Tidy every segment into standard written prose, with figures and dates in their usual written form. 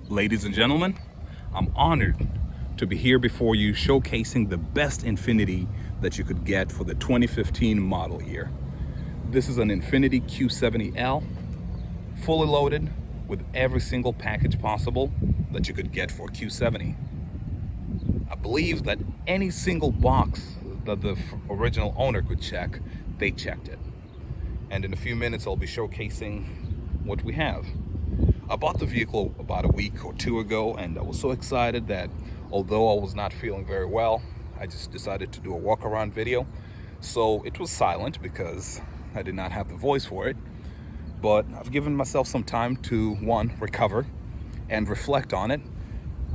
Ladies and gentlemen, I'm honored to be here before you showcasing the best Infiniti that you could get for the 2015 model year. This is an Infiniti Q70L, fully loaded with every single package possible that you could get for Q70. I believe that any single box that the original owner could check, they checked it. And in a few minutes, I'll be showcasing what we have. I bought the vehicle about a week or two ago, and I was so excited that although I was not feeling very well, I just decided to do a walk around video. So it was silent because I did not have the voice for it, but I've given myself some time to, one, recover and reflect on it.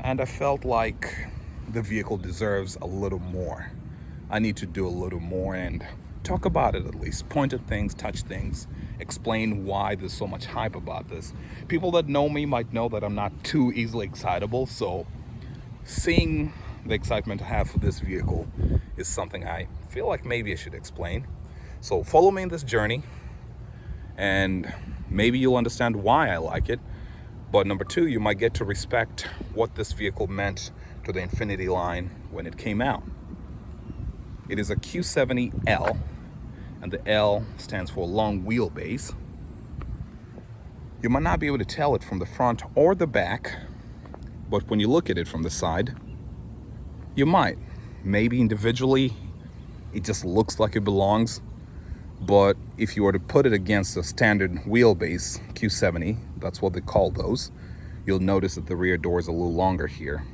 And I felt like the vehicle deserves a little more. I need to do a little more and talk about it, at least point at things, touch things, explain why there's so much hype about this. People that know me might know that I'm not too easily excitable, so seeing the excitement I have for this vehicle is something I feel like maybe I should explain. So follow me in this journey and maybe you'll understand why I like it. But number two, you might get to respect what this vehicle meant to the Infiniti line when it came out. It is a Q70L, and the L stands for long wheelbase. You might not be able to tell it from the front or the back, but when you look at it from the side, you might. Maybe individually, it just looks like it belongs, but if you were to put it against a standard wheelbase Q70, that's what they call those, you'll notice that the rear door is a little longer here.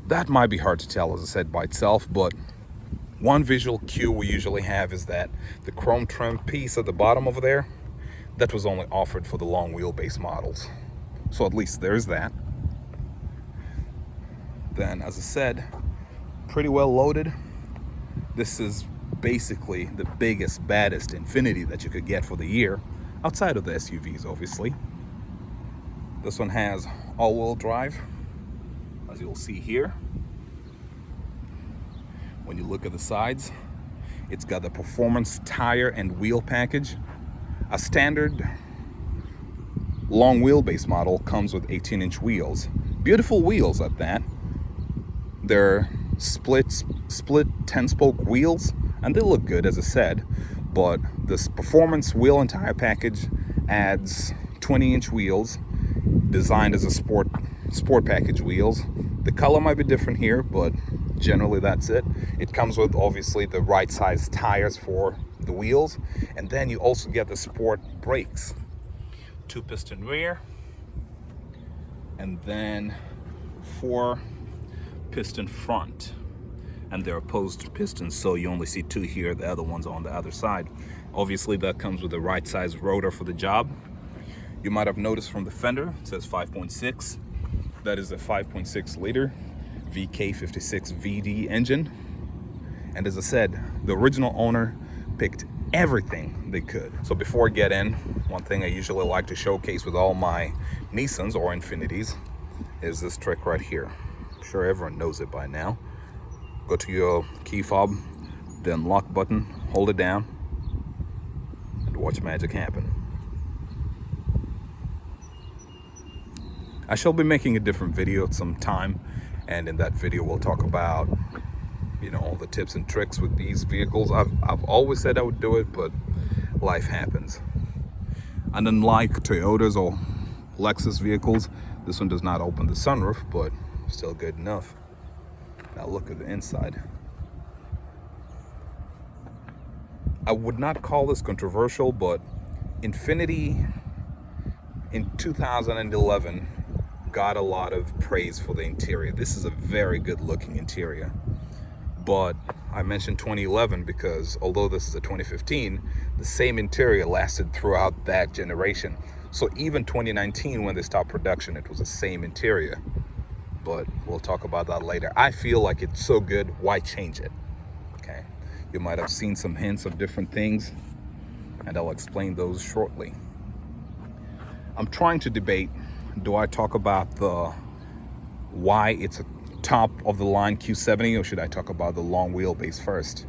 That might be hard to tell, as I said, by itself, but one visual cue we usually have is that the chrome trim piece at the bottom over there, that was only offered for the long wheelbase models. So at least there's that. Then, as I said, pretty well loaded. This is basically the biggest, baddest Infiniti that you could get for the year, outside of the SUVs, obviously. This one has all-wheel drive, as you'll see here. When you look at the sides, it's got the performance tire and wheel package. A standard long wheelbase model comes with 18-inch wheels. Beautiful wheels at that. They're split 10-spoke wheels, and they look good, as I said, but this performance wheel and tire package adds 20-inch wheels designed as a sport package wheels. The color might be different here, but generally that's it. It comes with obviously the right size tires for the wheels, and then you also get the sport brakes. 2-piston rear, and then 4-piston front, and they're opposed pistons, so you only see 2 here, the other one's on the other side. Obviously that comes with the right size rotor for the job. You might have noticed from the fender, it says 5.6. That is a 5.6 liter VK56 VD engine. And as I said, the original owner picked everything they could. So before I get in, one thing I usually like to showcase with all my Nissans or Infinitis is this trick right here. I'm sure everyone knows it by now. Go to your key fob, the unlock button, hold it down, and watch magic happen. I shall be making a different video at some time, and in that video we'll talk about, all the tips and tricks with these vehicles. I've always said I would do it, but life happens. And unlike Toyotas or Lexus vehicles, this one does not open the sunroof, but still good enough. Now look at the inside. I would not call this controversial, but Infiniti in 2011 got a lot of praise for the interior. This is a very good looking interior, but I mentioned 2011 because although this is a 2015, the same interior lasted throughout that generation. So even 2019, when they stopped production, it was the same interior, but we'll talk about that later. I feel like it's so good, why change it? Okay, you might have seen some hints of different things, and I'll explain those shortly. I'm trying to debate, do I talk about why it's a top of the line Q70, or should I talk about the long wheelbase first?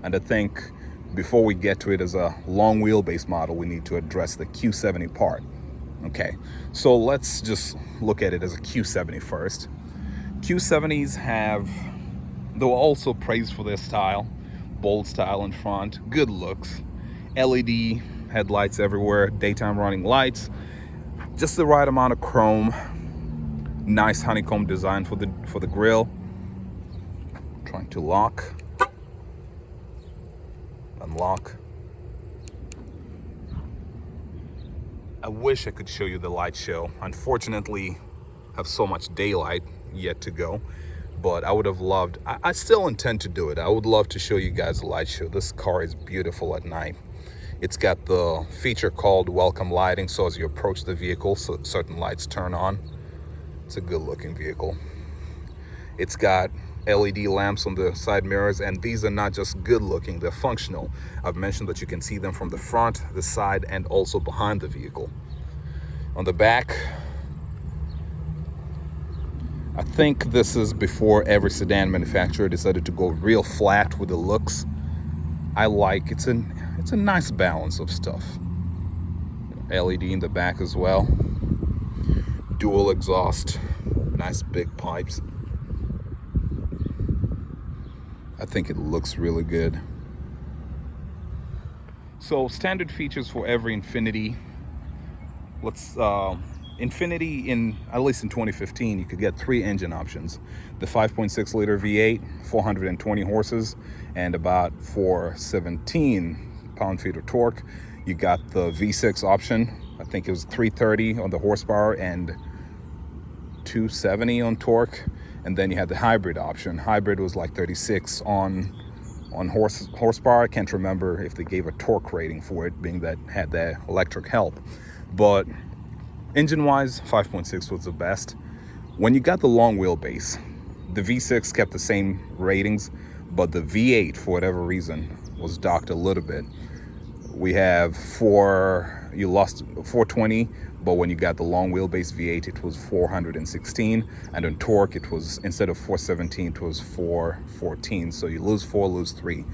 And I think before we get to it as a long wheelbase model, we need to address the Q70 part. Okay, so let's just look at it as a Q70 first. Q70s they were also praised for their style, bold style in front, good looks, LED headlights everywhere, daytime running lights, just the right amount of chrome, nice honeycomb design for the grille. Trying to lock, unlock. I wish I could show you the light show. Unfortunately, I have so much daylight yet to go, but I would have loved, I still intend to do it. I would love to show you guys the light show. This car is beautiful at night. It's got the feature called welcome lighting, so as you approach the vehicle, so certain lights turn on. It's a good looking vehicle. It's got LED lamps on the side mirrors, and these are not just good looking, they're functional. I've mentioned that you can see them from the front, the side, and also behind the vehicle. On the back, I think this is before every sedan manufacturer decided to go real flat with the looks. I like it's a nice balance of stuff. LED in the back as well. Dual exhaust, nice big pipes. I think it looks really good. So standard features for every Infiniti. Infiniti, at least in 2015, you could get 3 engine options. The 5.6 liter V8, 420 horses, and about 417 pound-feet of torque. You got the V6 option. I think it was 330 on the horsepower and 270 on torque. And then you had the hybrid option. Hybrid was like 36 on horsepower. I can't remember if they gave a torque rating for it, being that had the electric help. But engine-wise, 5.6 was the best. When you got the long wheelbase, the V6 kept the same ratings, but the V8, for whatever reason, was docked a little bit. We have you lost 420, but when you got the long wheelbase V8, it was 416, and on torque, it was, instead of 417, it was 414. So you lose 4, lose 3.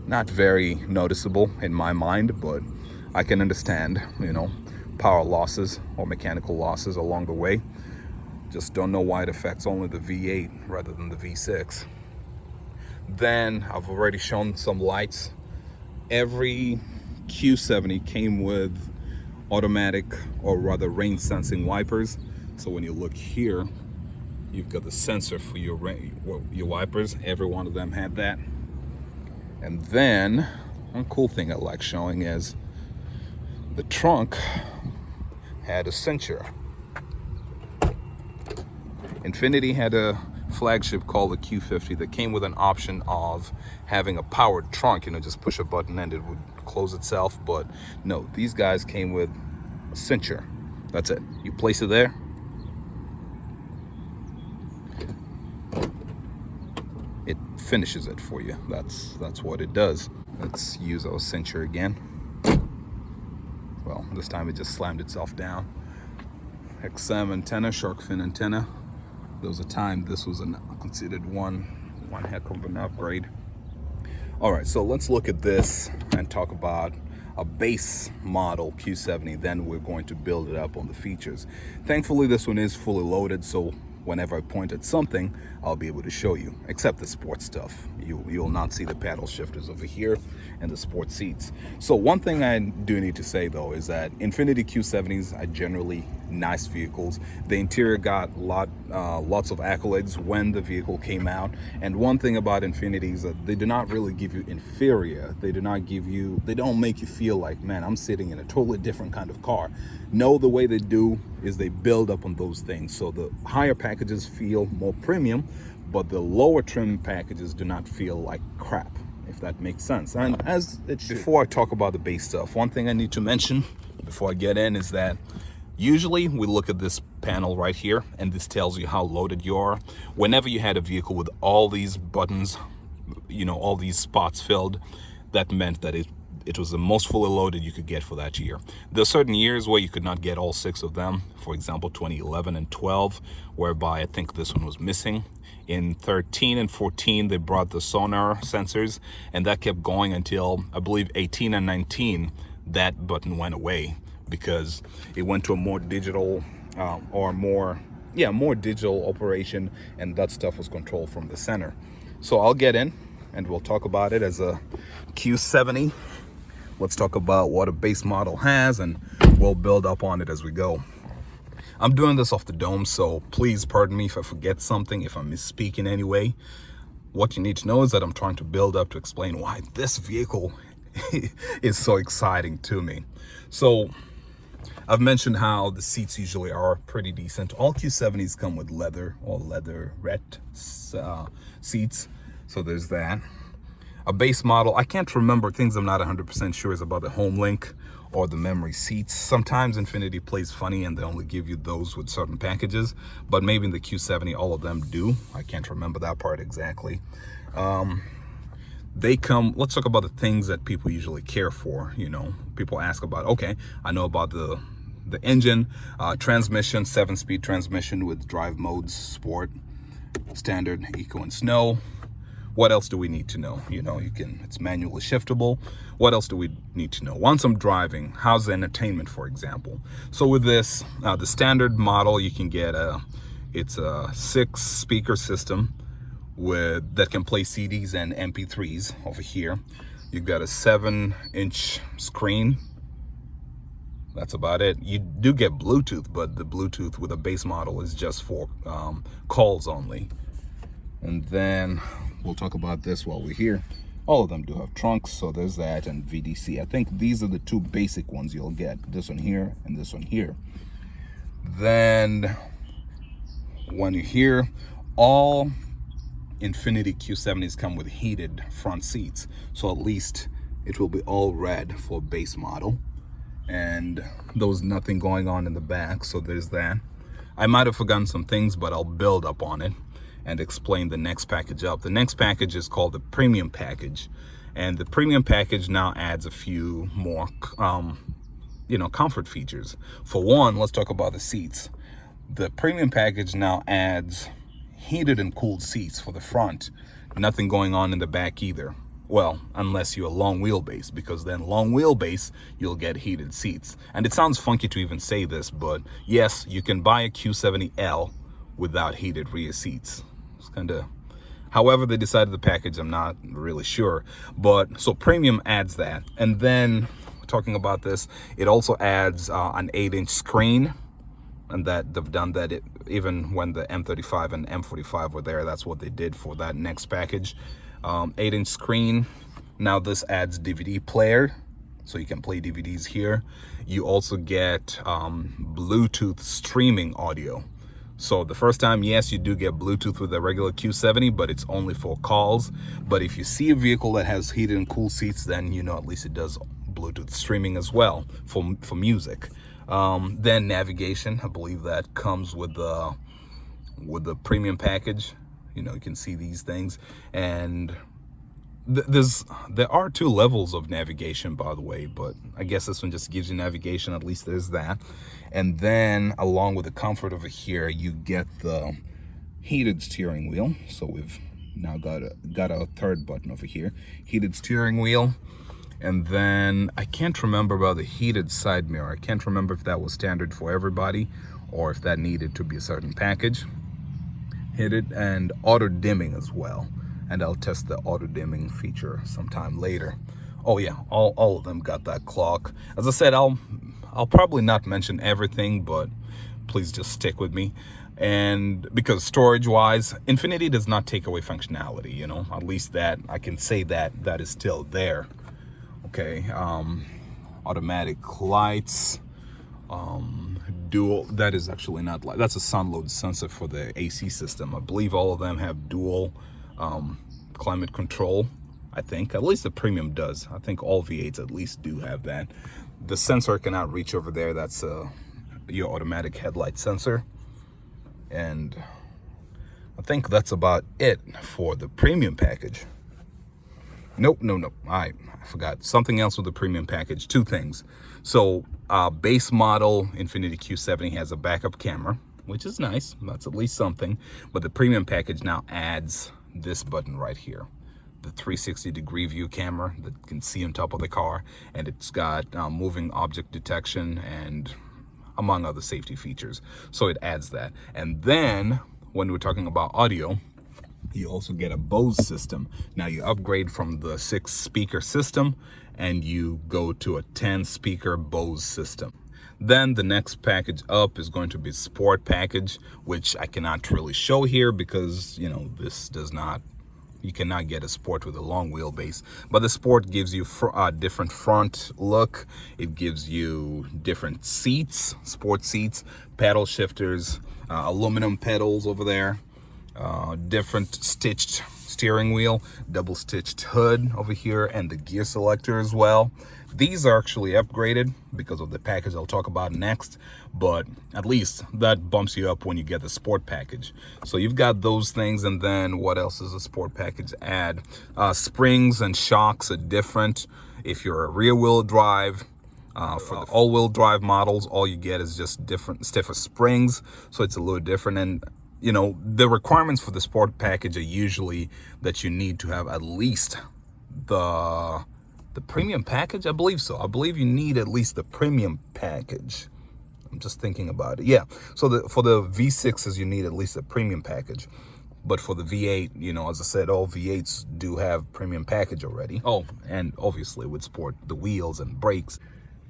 Not very noticeable in my mind, but I can understand, power losses or mechanical losses along the way. Just don't know why it affects only the V8 rather than the V6. Then I've already shown some lights. Every Q70 came with automatic, or rather rain sensing wipers. So when you look here, you've got the sensor for your wipers. Every one of them had that. And then one cool thing I like showing is the trunk had a cincher. Infiniti had a flagship called the Q50 that came with an option of having a powered trunk, just push a button and it would close itself. But no, these guys came with a cincher. That's it. You place it there, it finishes it for you. That's what it does. Let's use our cincher again. Well, this time it just slammed itself down. XM antenna, shark fin antenna. There was a time this was considered one heck of an upgrade. All right, so let's look at this and talk about a base model Q70. Then we're going to build it up on the features. Thankfully, this one is fully loaded, so whenever I point at something, I'll be able to show you, except the sports stuff. You'll not see the paddle shifters over here and the sports seats. So one thing I do need to say though is that Infiniti Q70s are generally nice vehicles. The interior got lots of accolades when the vehicle came out. And one thing about Infiniti is that they do not really give you inferior. They don't make you feel like, man, I'm sitting in a totally different kind of car. No, the way they do is they build up on those things. So the higher packages feel more premium, but the lower trim packages do not feel like crap, if that makes sense. And as it should. Before I talk about the base stuff, one thing I need to mention before I get in is that usually we look at this panel right here, and this tells you how loaded you are. Whenever you had a vehicle with all these buttons, all these spots filled, that meant that it was the most fully loaded you could get for that year. There are certain years where you could not get all 6 of them. For example, 2011 and 12, whereby I think this one was missing. In 13 and 14, they brought the sonar sensors, and that kept going until I believe 18 and 19, that button went away, because it went to a more digital more digital operation, and that stuff was controlled from the center. So I'll get in and we'll talk about it as a Q70. Let's talk about what a base model has, and we'll build up on it as we go. I'm doing this off the dome, so please pardon me if I forget something, if I misspeak in any way. What you need to know is that I'm trying to build up to explain why this vehicle is so exciting to me. So I've mentioned how the seats usually are pretty decent. All Q70s come with leather or leatherette seats, so there's that. A base model, I can't remember, things I'm not 100% sure is about the home link or the memory seats. Sometimes Infiniti plays funny and they only give you those with certain packages, but maybe in the Q70 all of them do. I can't remember that part exactly. They come, let's talk about the things that people usually care for. You know, people ask about, okay, I know about the engine, transmission, 7-speed transmission with drive modes, sport, standard, eco, and snow. What else do we need to know? You know, it's manually shiftable. What else do we need to know? Once I'm driving, how's the entertainment, for example? So with this, the standard model, you can get it's a 6-speaker system that can play CDs and MP3s over here. You've got a 7-inch screen. That's about it. You do get Bluetooth, but the Bluetooth with a base model is just for calls only. And then we'll talk about this while we're here. All of them do have trunks, so there's that, and VDC. I think these are the two basic ones you'll get. This one here and this one here. Then when you're here, all Infiniti Q70s come with heated front seats, so at least it will be all red for base model, and there was nothing going on in the back, so there's that. I might have forgotten some things, but I'll build up on it and explain the next package up. The next package is called the premium package, and the premium package now adds a few more comfort features. For one, let's talk about the seats. The premium package now adds heated and cooled seats for the front. Nothing going on in the back either. Well, unless you're a long wheelbase, because then long wheelbase, you'll get heated seats. And it sounds funky to even say this, but yes, you can buy a Q70L without heated rear seats. It's kind of, however they decided the package, I'm not really sure. But so premium adds that. And then talking about this, it also adds an 8-inch screen, and that they've done that even when the M35 and M45 were there. That's what they did for that next package. 8-inch screen. Now this adds DVD player, so you can play DVDs here. You also get Bluetooth streaming audio. So the first time, yes, you do get Bluetooth with a regular Q70, but it's only for calls. But if you see a vehicle that has heated and cool seats, then you know at least it does Bluetooth streaming as well for music. Then navigation, I believe that comes with the premium package. You know, you can see these things, and there are 2 levels of navigation, by the way, but I guess this one just gives you navigation. At least there's that. And then along with the comfort over here, you get the heated steering wheel. So we've now got a third button over here, heated steering wheel. And then I can't remember about the heated side mirror. I can't remember if that was standard for everybody or if that needed to be a certain package. Heated and auto dimming as well. And I'll test the auto dimming feature sometime later. Oh yeah, all of them got that clock. As I said, I'll probably not mention everything, but please just stick with me. And because storage wise, Infiniti does not take away functionality, you know, at least that I can say that is still there. Okay, automatic lights, dual, that is actually not light, that's a sun load sensor for the AC system. I believe all of them have dual climate control. I think at least the premium does. I think all V8s at least do have that. The sensor cannot reach over there. That's your automatic headlight sensor. And I think that's about it for the premium package. Nope. I forgot something else with the premium package. 2 things. So base model Infiniti Q70 has a backup camera, which is nice. That's at least something. But the premium package now adds this button right here. the 360-degree view camera that can see on top of the car, and it's got moving object detection and among other safety features. So it adds that. And then when we're talking about audio, you also get a Bose system. Now you upgrade from the 6-speaker system and you go to a 10-speaker Bose system. Then the next package up is going to be Sport package, which I cannot really show here because, you know, this does not, you cannot get a Sport with a long wheelbase. But the Sport gives you a different front look. It gives you different seats, sport seats, paddle shifters, aluminum pedals over there, different stitched steering wheel, double stitched hood over here, and the gear selector as well. These are actually upgraded because of the package I'll talk about next, but at least that bumps you up when you get the Sport package. So you've got those things, and then what else does the Sport package add? Springs and shocks are different. If you're a rear wheel drive, for the all-wheel drive models, all you get is just different stiffer springs, so it's a little different. And you know, the requirements for the Sport package are usually that you need to have at least the premium package. I believe so. I believe you need at least the premium package. I'm just thinking about it. Yeah. So for the V6s, you need at least a premium package. But for the V8, you know, as I said, all V8s do have premium package already. Oh, and obviously with Sport, the wheels and brakes.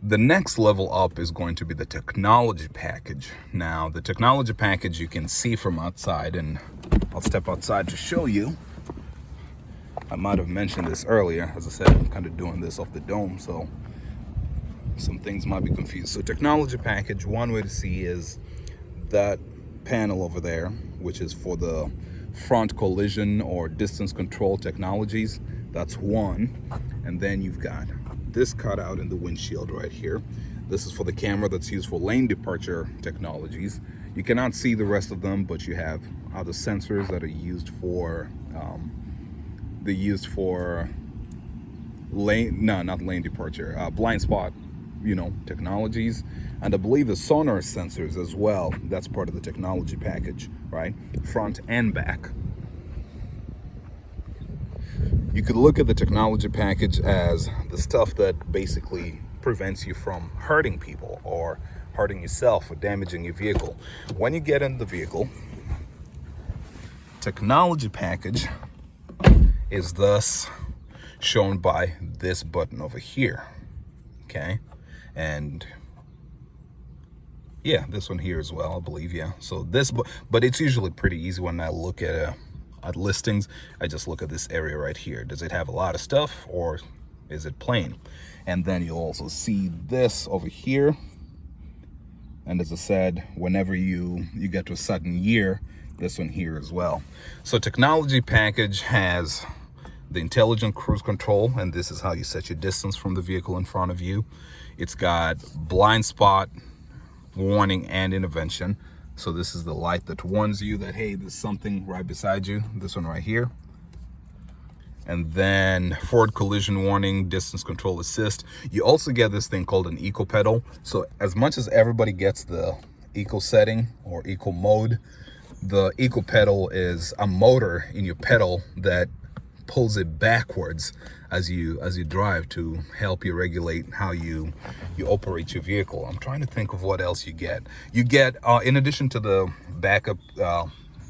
The next level up is going to be the technology package. Now, the technology package you can see from outside, and I'll step outside to show you. I might have mentioned this earlier. As I said, I'm kind of doing this off the dome, so some things might be confused. So technology package, one way to see is that panel over there, which is for the front collision or distance control technologies. That's one. And then you've got this cutout in the windshield right here. This is for the camera that's used for lane departure technologies. You cannot see the rest of them, but you have other sensors that are used for blind spot, you know, technologies. And I believe the sonar sensors as well, that's part of the technology package, right? Front and back. You could look at the technology package as the stuff that basically prevents you from hurting people or hurting yourself or damaging your vehicle. When you get in the vehicle, technology package is thus shown by this button over here, okay? And yeah, this one here as well, I believe, yeah. So this, but it's usually pretty easy when I look at listings. I just look at this area right here. Does it have a lot of stuff or is it plain? And then you'll also see this over here. And as I said, whenever you get to a certain year, this one here as well. So technology package has the intelligent cruise control, and this is how you set your distance from the vehicle in front of you. It's got blind spot warning and intervention. So this is the light that warns you that, hey, there's something right beside you. This one right here. And then forward collision warning, distance control assist. You also get this thing called an eco pedal. So as much as everybody gets the eco setting or eco mode, the eco pedal is a motor in your pedal that pulls it backwards as you drive to help you regulate how you operate your vehicle. I'm trying to think of what else you get. You get, in addition to the backup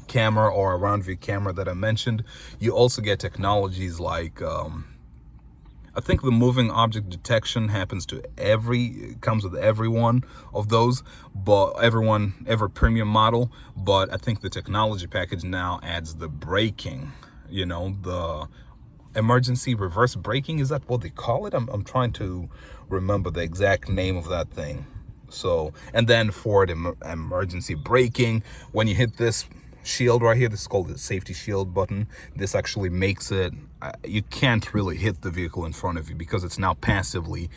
camera or around view camera that I mentioned, you also get technologies like I think the moving object detection comes with every one of those, but every premium model. But I think the technology package now adds the braking, you know, the emergency reverse braking. Is that what they call it? I'm trying to remember the exact name of that thing. So, and then forward emergency braking, when you hit this shield right here, this is called the safety shield button. This actually makes it, you can't really hit the vehicle in front of you because it's now passively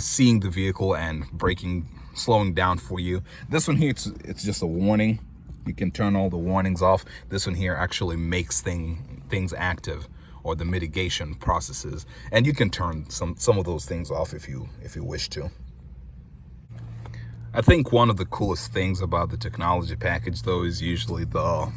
seeing the vehicle and braking, slowing down for you. This one here, it's just a warning. You can turn all the warnings off. This one here actually makes things active, or the mitigation processes, and you can turn some of those things off if you wish to. I think one of the coolest things about the technology package though is usually the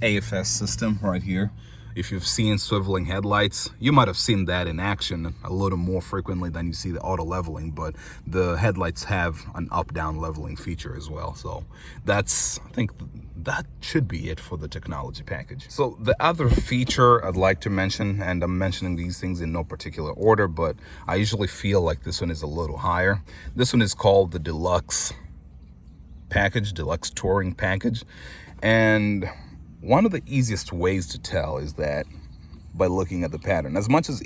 AFS system right here. If you've seen swiveling headlights, you might have seen that in action a little more frequently than you see the auto leveling, but the headlights have an up-down leveling feature as well. So that's, I think that should be it for the technology package. So the other feature I'd like to mention, and I'm mentioning these things in no particular order, but I usually feel like this one is a little higher. This one is called the Deluxe package, Deluxe Touring package. And one of the easiest ways to tell is that by looking at the pattern. As much as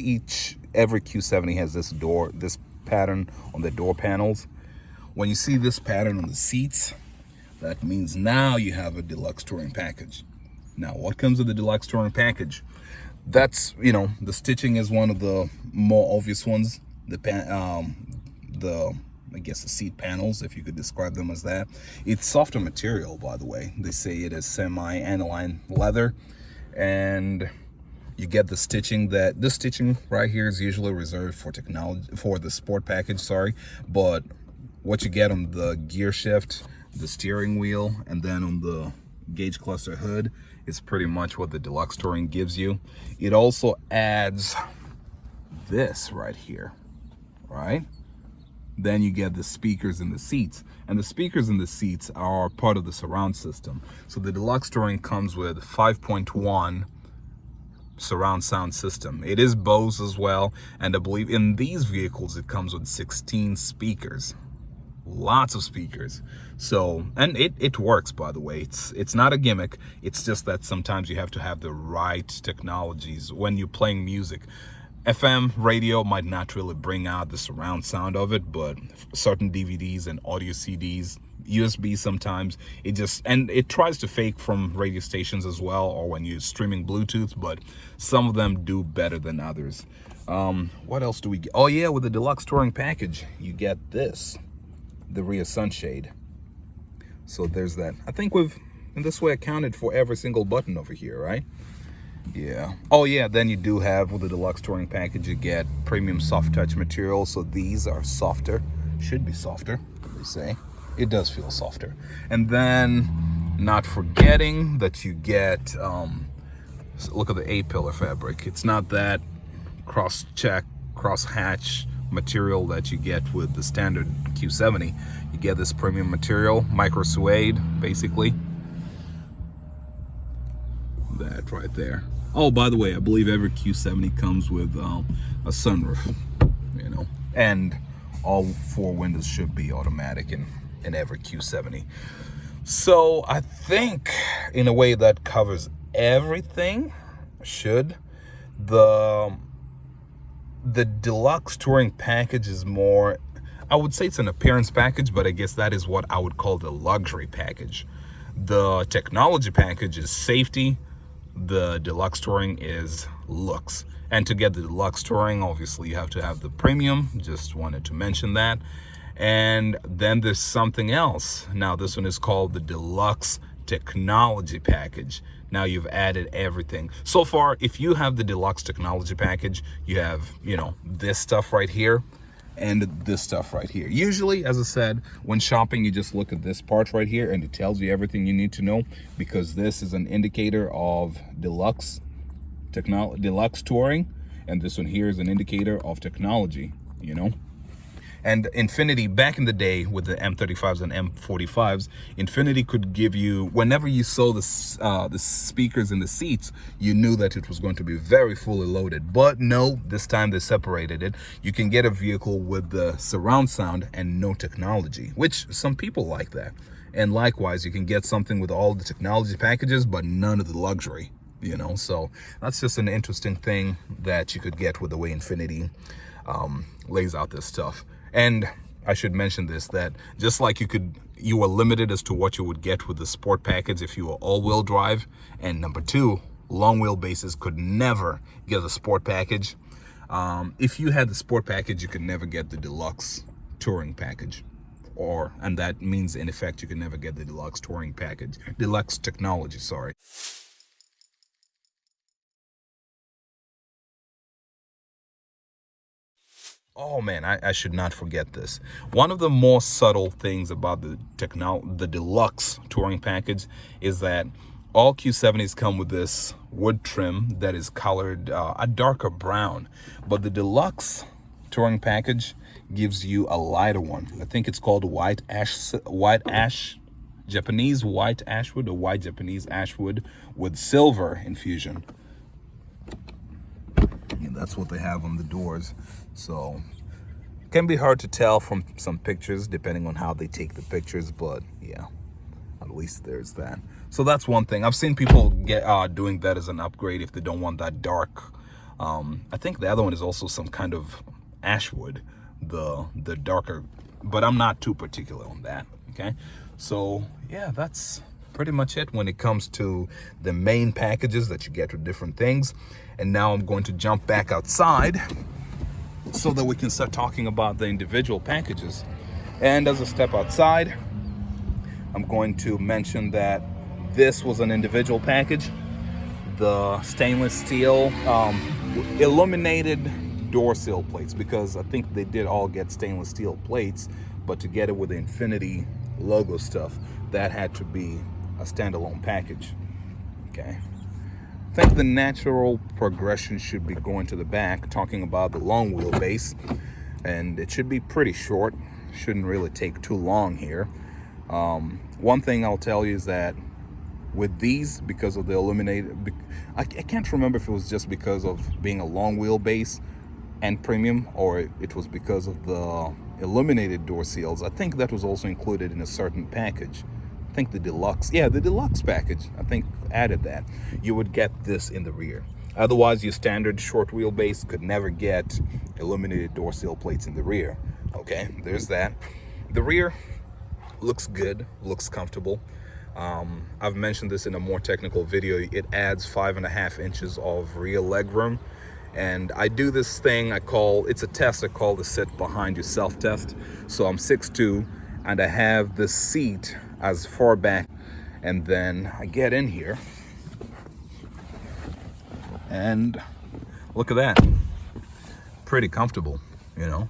every Q70 has this pattern on the door panels, when you see this pattern on the seats, that means now you have a Deluxe Touring package. Now, what comes with the Deluxe Touring package? That's, the stitching is one of the more obvious ones. I guess the seat panels, if you could describe them as that. It's softer material, by the way. They say it is semi-aniline leather, and you get the stitching. This stitching right here is usually reserved for the sport package, sorry. But what you get on the gear shift, the steering wheel, and then on the gauge cluster hood is pretty much what the Deluxe Touring gives you. It also adds this right here, right? Then you get the speakers in the seats, and the speakers in the seats are part of the surround system. So the Deluxe Touring comes with 5.1 surround sound system. It is Bose as well, and I believe in these vehicles it comes with 16 speakers. Lots of speakers. So, and it works, by the way. It's not a gimmick. It's just that sometimes you have to have the right technologies when you're playing music. FM radio might not really bring out the surround sound of it, but certain DVDs and audio CDs, USB sometimes, it tries to fake from radio stations as well, or when you're streaming Bluetooth, but some of them do better than others. What else do we get? Oh yeah, with the Deluxe Touring package, you get this, the rear sunshade. So there's that. I think we've, in this way, accounted for every single button over here, right? Yeah. Oh yeah, then you do have, with the Deluxe Touring package, you get premium soft touch material. So these are softer, should be softer, they say. It does feel softer. And then, not forgetting that you get, look at the A-pillar fabric. It's not that cross-check, cross-hatch material that you get with the standard Q70. You get this premium material, micro suede, basically. That right there. Oh, by the way, I believe every Q70 comes with a sunroof, and all 4 windows should be automatic in every Q70. So I think in a way that covers everything. The Deluxe Touring package is more, I would say it's an appearance package, but I guess that is what I would call the luxury package. The technology package is safety. The Deluxe Touring is looks. And to get the Deluxe Touring, obviously you have to have the premium. Just wanted to mention that. And then there's something else. Now this one is called the Deluxe Technology package. Now you've added everything. So far, if you have the Deluxe Technology package, you have, this stuff right here and this stuff right here. Usually, as I said, when shopping, you just look at this part right here and it tells you everything you need to know, because this is an indicator of Deluxe Touring, and this one here is an indicator of technology, And Infiniti, back in the day with the M35s and M45s, Infiniti could give you, whenever you saw the speakers in the seats, you knew that it was going to be very fully loaded. But no, this time they separated it. You can get a vehicle with the surround sound and no technology, which some people like that. And likewise, you can get something with all the technology packages, but none of the luxury, So that's just an interesting thing that you could get with the way Infiniti lays out this stuff. And I should mention this, that just like you were limited as to what you would get with the sport package if you were all-wheel drive, and number 2, long wheelbases could never get the sport package. If you had the sport package, you could never get the Deluxe Touring package, and that means in effect you could never get the Deluxe Touring package, Deluxe Technology, sorry. Oh man, I should not forget this. One of the more subtle things about the Deluxe Touring package is that All Q70s come with this wood trim that is colored a darker brown, but the Deluxe touring package gives you a lighter one. I think it's called Japanese white ashwood, or white Japanese ashwood with silver infusion. And that's what they have on the doors. So it can be hard to tell from some pictures depending on how they take the pictures, but yeah, at least there's that. So that's one thing. I've seen people get doing that as an upgrade if they don't want that dark. I think the other one is also some kind of ashwood, the darker, but I'm not too particular on that. Okay, so yeah, that's pretty much it when it comes to the main packages that you get with different things. And now I'm going to jump back outside so that we can start talking about the individual packages. And as a step outside, I'm going to mention that this was an individual package. The stainless steel illuminated door sill plates, because I think they did all get stainless steel plates, but to get it with the Infiniti logo stuff, that had to be a standalone package. Okay, I think the natural progression should be going to the back, talking about the long wheelbase, and it should be pretty short. Shouldn't really take too long here. One thing I'll tell you is that with these, because of the illuminated, I can't remember if it was just because of being a long wheelbase and premium, or it was because of the illuminated door seals. I think that was also included in a certain package. I think the Deluxe, yeah, the Deluxe package, I think added that. You would get this in the rear. Otherwise, your standard short wheelbase could never get illuminated door seal plates in the rear. Okay, there's that. The rear looks good, looks comfortable. I've mentioned this in a more technical video. It adds 5.5 inches of rear legroom, and I do this thing it's a test I call the sit behind yourself test. So I'm 6'2", and I have the seat as far back, and then I get in here and look at that, pretty comfortable, you know.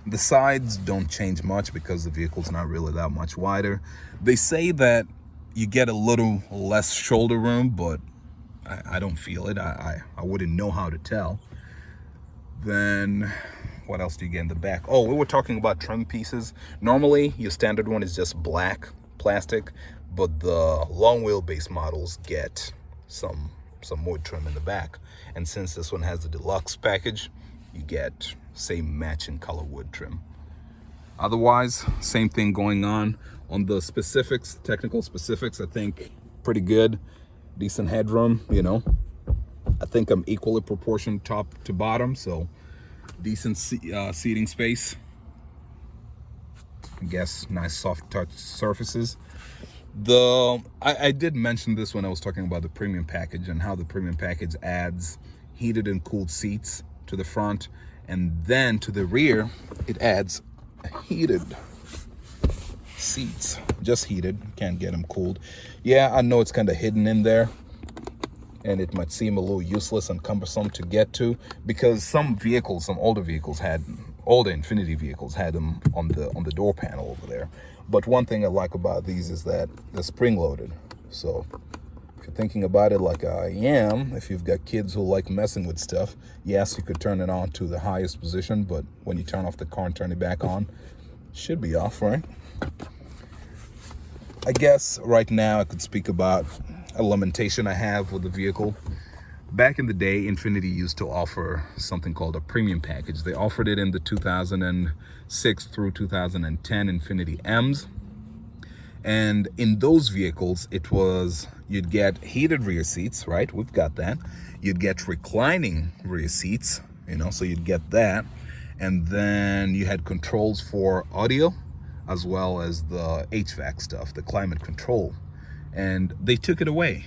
The sides don't change much because the vehicle's not really that much wider. They say that you get a little less shoulder room, but I don't feel it. I wouldn't know how to tell. Then what else do you get in the back? Oh, we were talking about trim pieces. Normally your standard one is just black plastic, but the long wheelbase models get some wood trim in the back. And since this one has the Deluxe package, you get same matching color wood trim. Otherwise, same thing going on the specifics, technical specifics. I think pretty good, decent headroom, you know. I think I'm equally proportioned top to bottom, so decent seating space. I guess nice soft touch surfaces. I did mention this when I was talking about the premium package and how the premium package adds heated and cooled seats to the front, and then to the rear it adds heated seats, just heated, can't get them cooled. Yeah, I know it's kind of hidden in there, and it might seem a little useless and cumbersome to get to, because some older Infiniti vehicles had them on the door panel over there. But one thing I like about these is that they're spring loaded. So if you're thinking about it like I am, if you've got kids who like messing with stuff, yes, you could turn it on to the highest position, but when you turn off the car and turn it back on, it should be off, right? I guess right now I could speak about a lamentation I have with the vehicle. Back in the day, Infiniti used to offer something called a premium package. They offered it in the 2006 through 2010 Infiniti M's. And in those vehicles, it was, you'd get heated rear seats, right? We've got that. You'd get reclining rear seats, you know, so you'd get that. And then you had controls for audio, as well as the HVAC stuff, the climate control. And they took it away.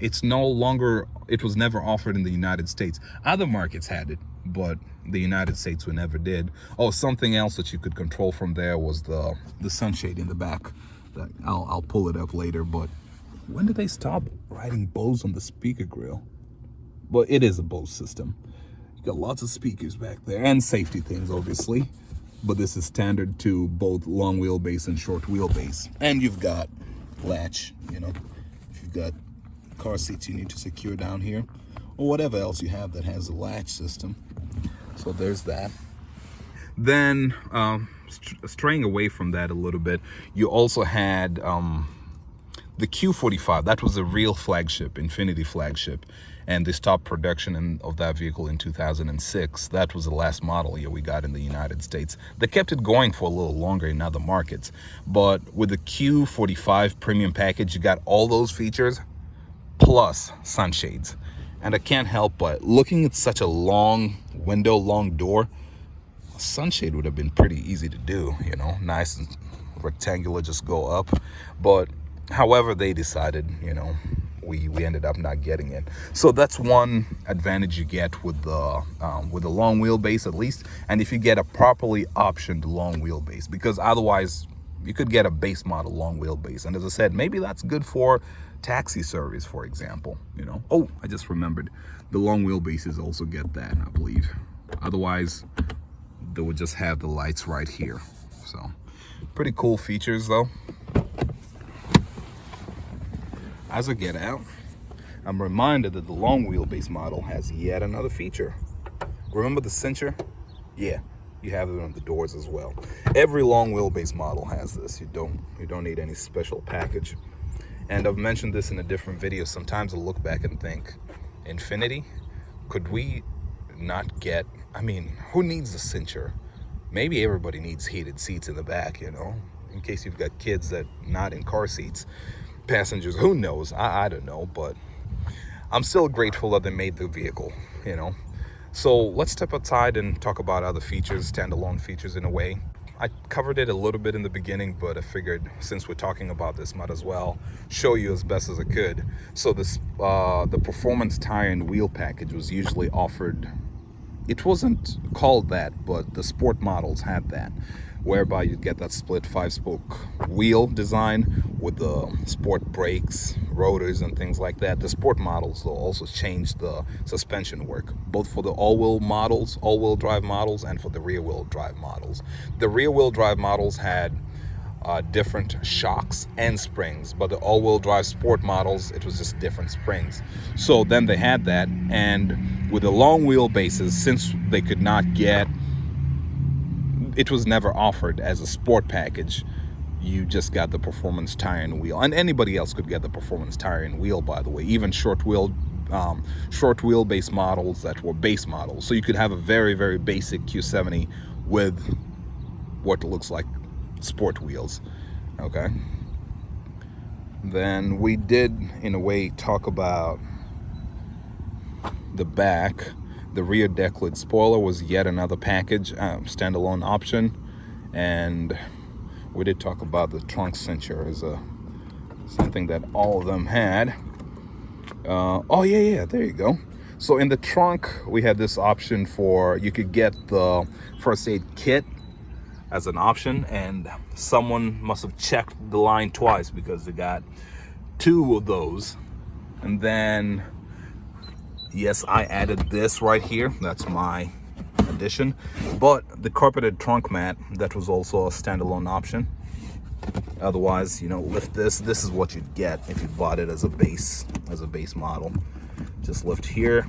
It's no longer, it was never offered in the United States. Other markets had it, but the United States we never did. Oh, something else that you could control from there was the sunshade in the back. I'll pull it up later, but when did they stop writing Bose on the speaker grill? But it is a Bose system. You got lots of speakers back there and safety things, obviously. But this is standard to both long wheelbase and short wheelbase. And you've got latch, you know. if you've got car seats you need to secure down here, or whatever else you have that has a latch system. So there's that. Then straying away from that a little bit, you also had the Q45. That was a real flagship, Infiniti flagship, and they stopped production of that vehicle in 2006. That was the last model year we got in the United States. They kept it going for a little longer in other markets, but with the Q45 premium package, you got all those features plus sunshades. And I can't help but looking at such a long window, long door, a sunshade would have been pretty easy to do, you know, nice and rectangular, just go up. But however they decided, you know, we ended up not getting it. So that's one advantage you get with the long wheelbase, at least. And if you get a properly optioned long wheelbase, because otherwise you could get a base model long wheelbase. And as I said, maybe that's good for taxi service, for example, you know. Oh, I just remembered, the long wheelbases also get that, I believe. Otherwise they would just have the lights right here. So pretty cool features though. As I get out, I'm reminded that the long wheelbase model has yet another feature. Remember the cincher? Yeah, you have it on the doors as well. Every long wheelbase model has this. You don't need any special package. And I've mentioned this in a different video. Sometimes I look back and think, Infiniti, could we not get, I mean, who needs a cincher? Maybe everybody needs heated seats in the back, you know, in case you've got kids that not in car seats. Passengers, who knows? I don't know, but I'm still grateful that they made the vehicle, you know. So let's step outside and talk about other features, standalone features in a way. I covered it a little bit in the beginning, but I figured since we're talking about this, might as well show you as best as I could. So this the performance tire and wheel package was usually offered. It wasn't called that, but the sport models had that, whereby you'd get that split 5-spoke wheel design with the sport brakes, rotors, and things like that. The sport models though also changed the suspension work, both for the all-wheel drive models, and for the rear-wheel drive models. The rear-wheel drive models had different shocks and springs, but the all-wheel drive sport models, it was just different springs. So then they had that, and with the long wheelbases, since they could not get, it was never offered as a sport package, you just got the performance tire and wheel. And anybody else could get the performance tire and wheel, by the way, even short wheelbase models that were base models. So you could have a very, very basic Q70 with what looks like sport wheels. Okay, then we did in a way talk about the back. The rear Decklid spoiler was yet another package, standalone option. And we did talk about the trunk cincher as something that all of them had. Oh yeah, there you go. So in the trunk, we had this option for, you could get the first aid kit as an option, and someone must have checked the line twice because they got 2 of those. And then yes, I added this right here. That's my addition. But the carpeted trunk mat, that was also a standalone option. Otherwise, you know, lift this. This is what you'd get if you bought it as a base model. Just lift here,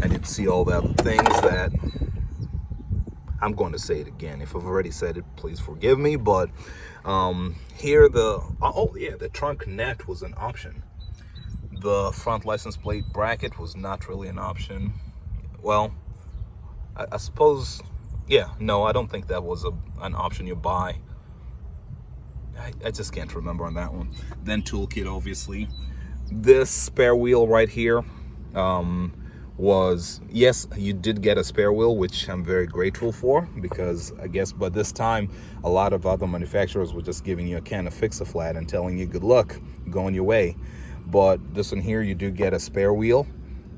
and you'd see all the other things that I'm going to say it again. If I've already said it, please forgive me. But here the trunk net was an option. The front license plate bracket was not really an option. Well, I suppose, yeah, no, I don't think that was an option you buy. I just can't remember on that one. Then toolkit, obviously. This spare wheel right here was, yes, you did get a spare wheel, which I'm very grateful for, because I guess by this time a lot of other manufacturers were just giving you a can of Fix-A-Flat and telling you good luck, go on your way. But this one here, you do get a spare wheel,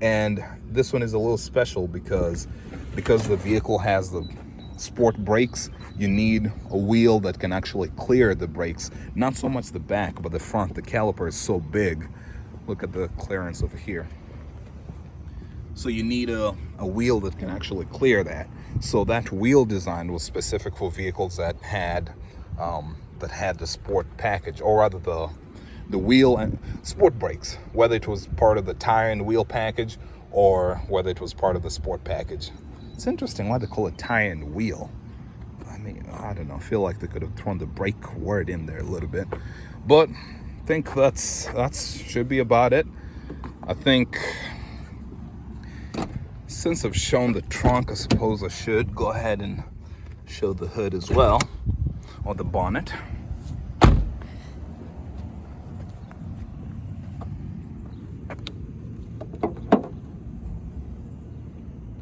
and this one is a little special because the vehicle has the sport brakes. You need a wheel that can actually clear the brakes, not so much the back but the front. The caliper is so big. Look at the clearance over here. So you need a wheel that can actually clear that. So that wheel design was specific for vehicles that had the sport package, or rather the wheel and sport brakes, whether it was part of the tire and wheel package or whether it was part of the sport package. It's interesting why they call it tire and wheel. I mean, I don't know, I feel like they could have thrown the brake word in there a little bit, but I think that's should be about it. I think since I've shown the trunk, I suppose I should go ahead and show the hood as well, or the bonnet.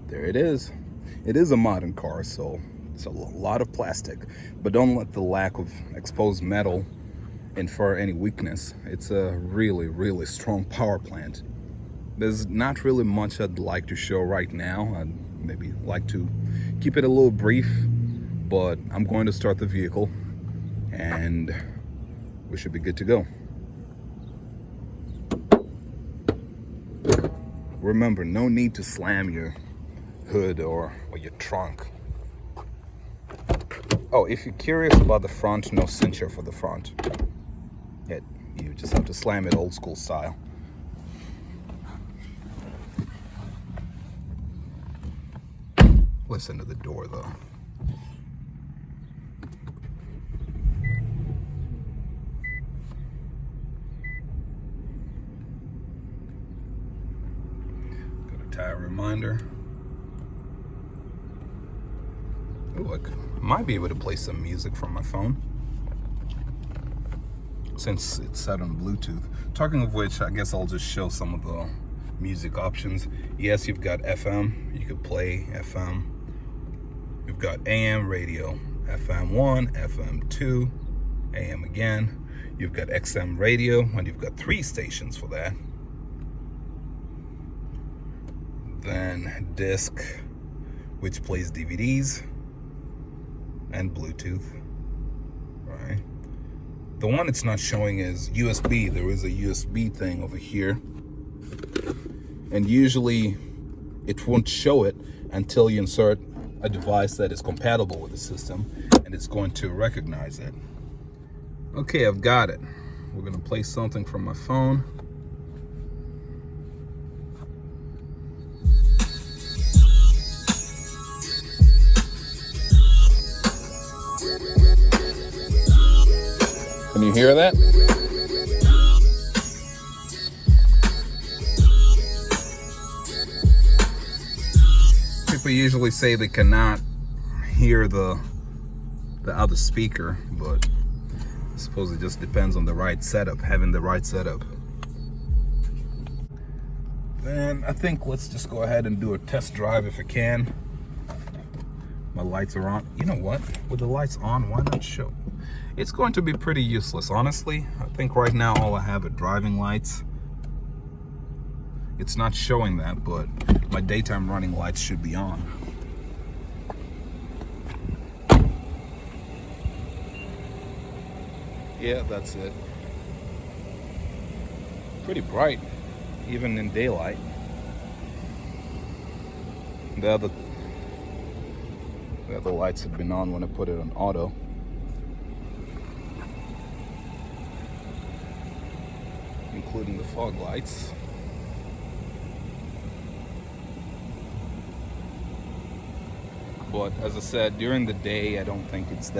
There it is. It is a modern car, so it's a lot of plastic, but don't let the lack of exposed metal infer any weakness. It's a really, really strong power plant. There's not really much I'd like to show right now. I'd maybe like to keep it a little brief, but I'm going to start the vehicle and we should be good to go. Remember, no need to slam your hood or your trunk. Oh, if you're curious about the front, no cincher for the front. You just have to slam it old school style. Listen to the door though. Got a tire reminder. Ooh, I might be able to play some music from my phone since it's set on Bluetooth. Talking of which, I guess I'll just show some of the music options. Yes, you've got FM, you could play FM. You've got AM radio, FM 1, FM 2, AM again. You've got XM radio, and you've got 3 stations for that. Then disc, which plays DVDs, and Bluetooth, right? The one it's not showing is USB. There is a USB thing over here, and usually it won't show it until you insert a device that is compatible with the system, and it's going to recognize it. Okay, I've got it. We're gonna play something from my phone. Can you hear that? People usually say they cannot hear the other speaker, but I suppose it just depends on the right setup, having the right setup. Then I think let's just go ahead and do a test drive if I can. My lights are on. You know what? With the lights on, why not show? It's going to be pretty useless, honestly. I think right now all I have are driving lights. It's not showing that, but my daytime running lights should be on. Yeah, that's it. Pretty bright, even in daylight. The other lights have been on when I put it on auto. Including the fog lights. But as I said, during the day, I don't think it's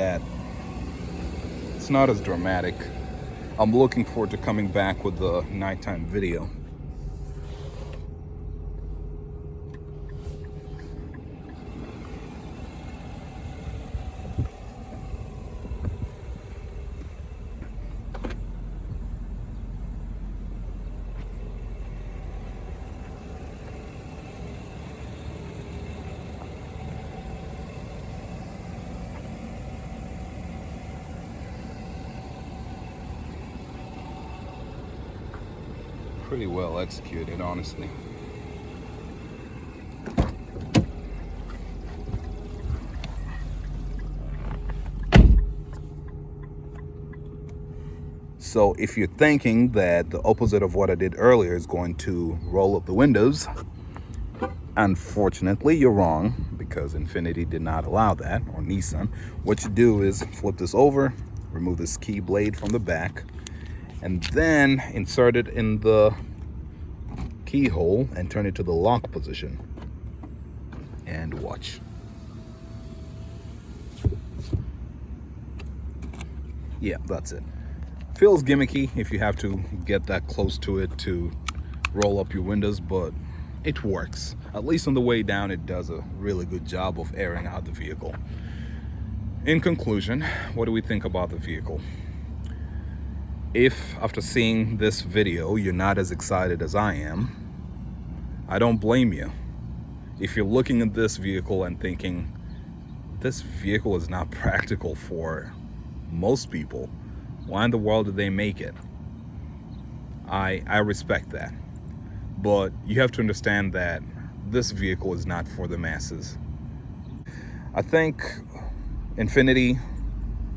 not as dramatic. I'm looking forward to coming back with the nighttime video. Pretty well executed, honestly. So if you're thinking that the opposite of what I did earlier is going to roll up the windows, unfortunately you're wrong, because Infiniti did not allow that, or Nissan. What you do is flip this over, remove this key blade from the back, and then insert it in the keyhole and turn it to the lock position. And watch. Yeah, that's it. Feels gimmicky if you have to get that close to it to roll up your windows, but it works. At least on the way down, it does a really good job of airing out the vehicle. In conclusion, what do we think about the vehicle? If after seeing this video, you're not as excited as I am, I don't blame you. If you're looking at this vehicle and thinking, this vehicle is not practical for most people, why in the world did they make it? I respect that. But you have to understand that this vehicle is not for the masses. I think Infiniti,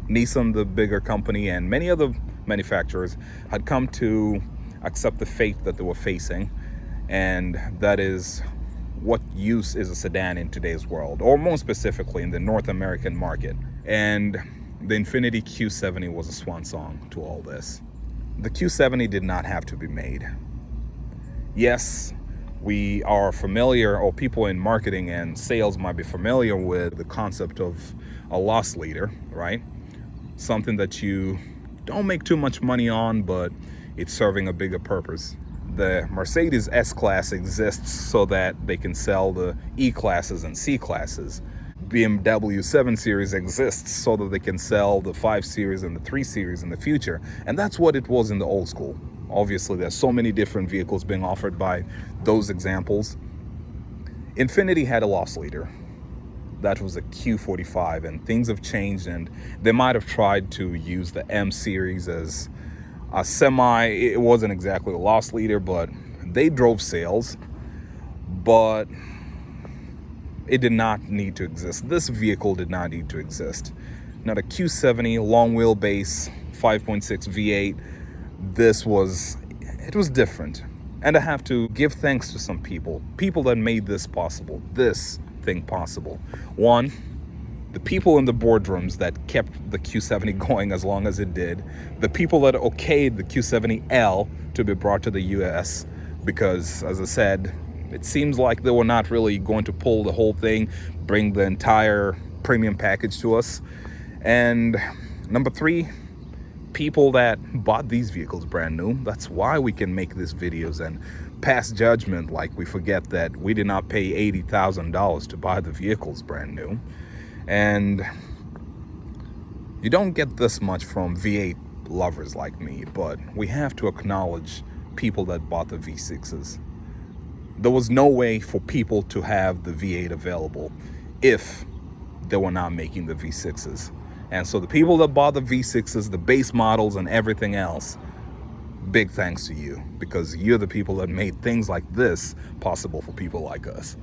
Nissan, the bigger company, and many other manufacturers had come to accept the fate that they were facing, and that is what use is a sedan in today's world, or more specifically in the North American market. And the Infiniti Q70 was a swan song to all this. The Q70 did not have to be made. Yes, we are familiar, or people in marketing and sales might be familiar with the concept of a loss leader, right? Something that you don't make too much money on, but it's serving a bigger purpose. The Mercedes S-Class exists so that they can sell the E-classes and C-classes. BMW 7 Series exists so that they can sell the 5 Series and the 3 Series in the future. And that's what it was in the old school. Obviously, there's so many different vehicles being offered by those examples. Infiniti had a loss leader. That was a Q45, and things have changed, and they might have tried to use the M Series as a semi. It wasn't exactly a loss leader, but they drove sales, but it did not need to exist. This vehicle did not need to exist. Now the Q70 long wheelbase 5.6 V8, it was different. And I have to give thanks to some people that made this possible, this thing possible. One, the people in the boardrooms that kept the Q70 going as long as it did, the people that okayed the Q70L to be brought to the US, because as I said, it seems like they were not really going to pull the whole thing, bring the entire premium package to us. And number three, people that bought these vehicles brand new. That's why we can make these videos and pass judgment like we forget that we did not pay $80,000 to buy the vehicles brand new. And you don't get this much from V8 lovers like me, but we have to acknowledge people that bought the V6s. There was no way for people to have the V8 available if they were not making the V6s. And so the people that bought the V6s, the base models and everything else, big thanks to you, because you're the people that made things like this possible for people like us.